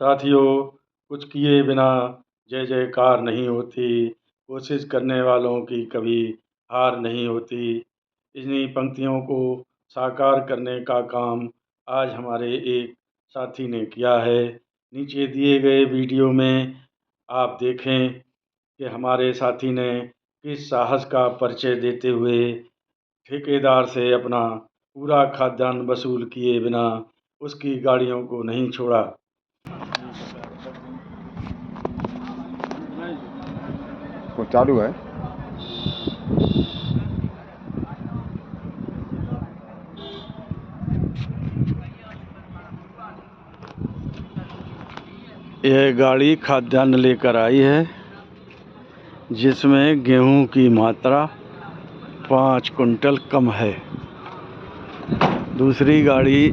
साथियों, कुछ किए बिना जय जयकार नहीं होती, कोशिश करने वालों की कभी हार नहीं होती। इन्हीं पंक्तियों को साकार करने का काम आज हमारे एक साथी ने किया है। नीचे दिए गए वीडियो में आप देखें कि हमारे साथी ने किस साहस का परिचय देते हुए ठेकेदार से अपना पूरा खाद्यान्न वसूल किए बिना उसकी गाड़ियों को नहीं छोड़ा। वो चालू है। यह गाड़ी खाद्यान्न लेकर आई है जिसमें गेहूं की मात्रा 5 कुंटल कम है। दूसरी गाड़ी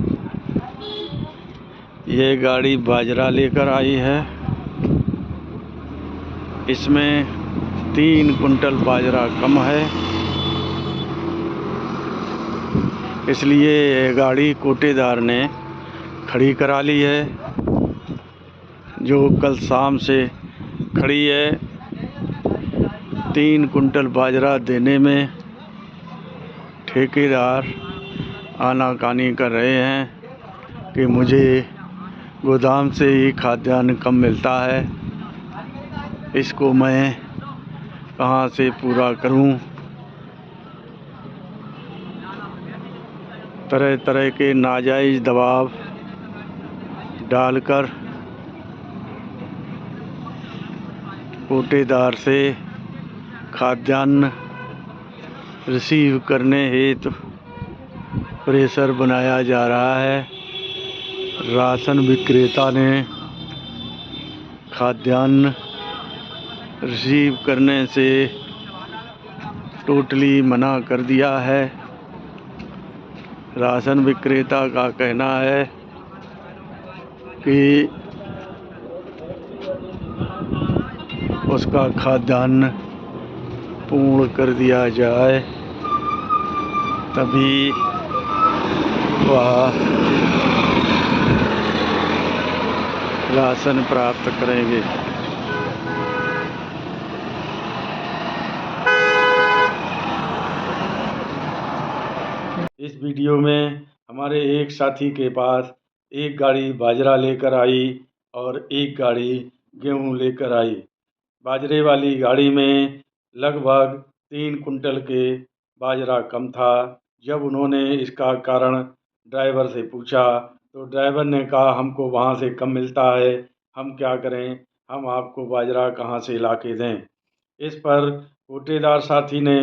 यह गाड़ी बाजरा लेकर आई है, इसमें 3 कुंटल बाजरा कम है। इसलिए यह गाड़ी कोटेदार ने खड़ी करा ली है, जो कल शाम से खड़ी है। 3 कुंटल बाजरा देने में ठेकेदार आनाकानी कर रहे हैं कि मुझे गोदाम से ही खाद्यान्न कम मिलता है, इसको मैं कहाँ से पूरा करूं। तरह तरह के नाजायज़ दबाव डालकर कोटेदार से खाद्यान्न रिसीव करने हेतु प्रेशर बनाया जा रहा है। राशन विक्रेता ने खाद्यान्न रिसीव करने से टोटली मना कर दिया है। राशन विक्रेता का कहना है कि उसका खाद्यान्न पूर्ण कर दिया जाए, तभी वह राशन प्राप्त करेंगे। इस वीडियो में हमारे एक साथी के पास एक गाड़ी बाजरा लेकर आई और एक गाड़ी गेहूं लेकर आई। बाजरे वाली गाड़ी में लगभग 3 कुंटल के बाजरा कम था। जब उन्होंने इसका कारण ड्राइवर से पूछा तो ड्राइवर ने कहा हमको वहाँ से कम मिलता है, हम क्या करें, हम आपको बाजरा कहाँ से ला के दें। इस पर कोटेदार साथी ने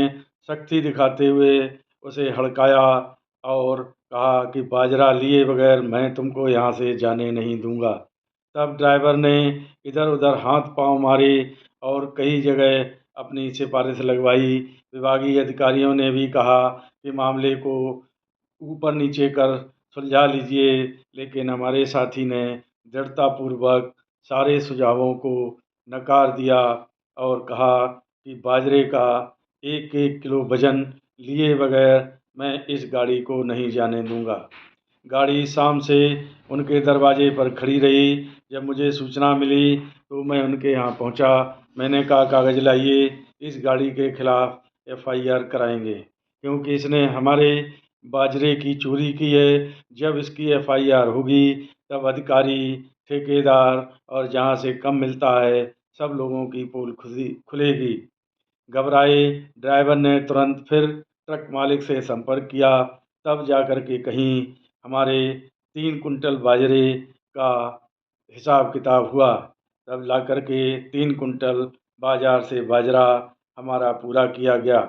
सख्ती दिखाते हुए उसे हड़काया और कहा कि बाजरा लिए बगैर मैं तुमको यहाँ से जाने नहीं दूंगा। तब ड्राइवर ने इधर उधर हाथ पांव मारे और कई जगह अपनी सिफारिश लगवाई। विभागीय अधिकारियों ने भी कहा कि मामले को ऊपर नीचे कर सुलझा लीजिए, लेकिन हमारे साथी ने दृढ़तापूर्वक सारे सुझावों को नकार दिया और कहा कि बाजरे का 1-1 किलो वजन लिए बगैर मैं इस गाड़ी को नहीं जाने दूंगा। गाड़ी शाम से उनके दरवाजे पर खड़ी रही। जब मुझे सूचना मिली तो मैं उनके यहाँ पहुँचा। मैंने कहा कागज़ लाइए, इस गाड़ी के खिलाफ़ FIR कराएंगे क्योंकि इसने हमारे बाजरे की चोरी की है। जब इसकी FIR होगी तब अधिकारी, ठेकेदार और जहाँ से कम मिलता है सब लोगों की पोल खुलेगी। घबराए ड्राइवर ने तुरंत फिर ट्रक मालिक से संपर्क किया, तब जाकर के कहीं हमारे 3 कुंटल बाजरे का हिसाब किताब हुआ। तब ला कर के 3 कुंटल बाज़ार से बाजरा हमारा पूरा किया गया।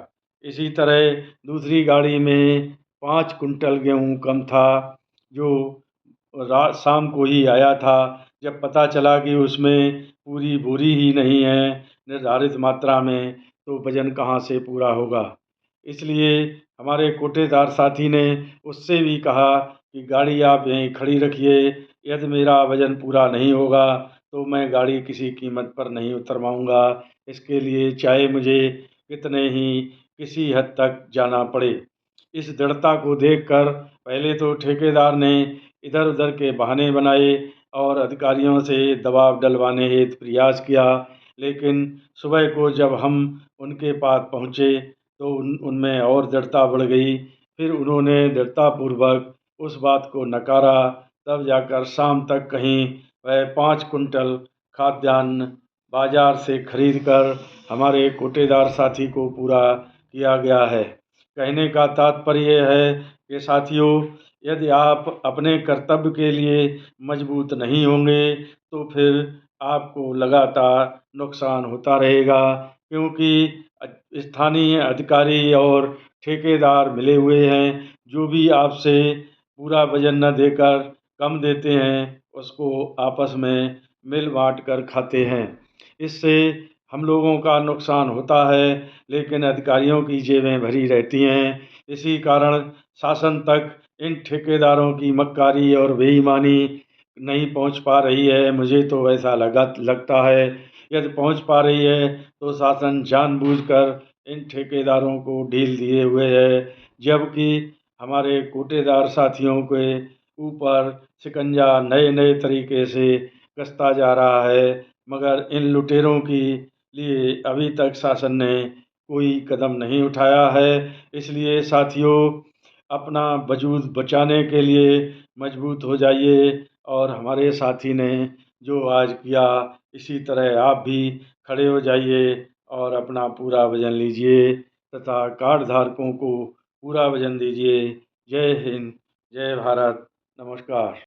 इसी तरह दूसरी गाड़ी में 5 कुंटल गेहूँ कम था, जो रात शाम को ही आया था। जब पता चला कि उसमें पूरी बोरी ही नहीं है निर्धारित मात्रा में, तो वज़न कहाँ से पूरा होगा। इसलिए हमारे कोटेदार साथी ने उससे भी कहा कि गाड़ी आप यहीं खड़ी रखिए, यदि मेरा वज़न पूरा नहीं होगा तो मैं गाड़ी किसी कीमत पर नहीं उतरवाऊँगा। इसके लिए चाहे मुझे कितने ही किसी हद तक जाना पड़े। इस दृढ़ता को देखकर पहले तो ठेकेदार ने इधर उधर के बहाने बनाए और अधिकारियों से दबाव डलवाने हेतु प्रयास किया, लेकिन सुबह को जब हम उनके पास पहुँचे तो उनमें और दृढ़ता बढ़ गई। फिर उन्होंने दृढ़तापूर्वक उस बात को नकारा। तब जाकर शाम तक कहीं वह 5 कुंटल खाद्यान्न बाजार से खरीद कर हमारे कोटेदार साथी को पूरा किया गया है। कहने का तात्पर्य है कि साथियों, यदि आप अपने कर्तव्य के लिए मजबूत नहीं होंगे तो फिर आपको लगातार नुकसान होता रहेगा, क्योंकि स्थानीय अधिकारी और ठेकेदार मिले हुए हैं। जो भी आपसे पूरा वजन न देकर कम देते हैं उसको आपस में मिल बांट कर खाते हैं। इससे हम लोगों का नुकसान होता है, लेकिन अधिकारियों की जेबें भरी रहती हैं। इसी कारण शासन तक इन ठेकेदारों की मक्कारी और बेईमानी नहीं पहुंच पा रही है। मुझे तो ऐसा लगता है, यदि पहुंच पा रही है तो शासन जानबूझकर इन ठेकेदारों को ढील दिए हुए है, जबकि हमारे कोटेदार साथियों के ऊपर शिकंजा नए नए तरीके से कसता जा रहा है, मगर इन लुटेरों की लिए अभी तक शासन ने कोई कदम नहीं उठाया है। इसलिए साथियों, अपना वजूद बचाने के लिए मजबूत हो जाइए और हमारे साथी ने जो आज किया, इसी तरह आप भी खड़े हो जाइए और अपना पूरा वजन लीजिए तथा कार्ड धारकों को पूरा वजन दीजिए। जय हिंद, जय भारत, नमस्कार।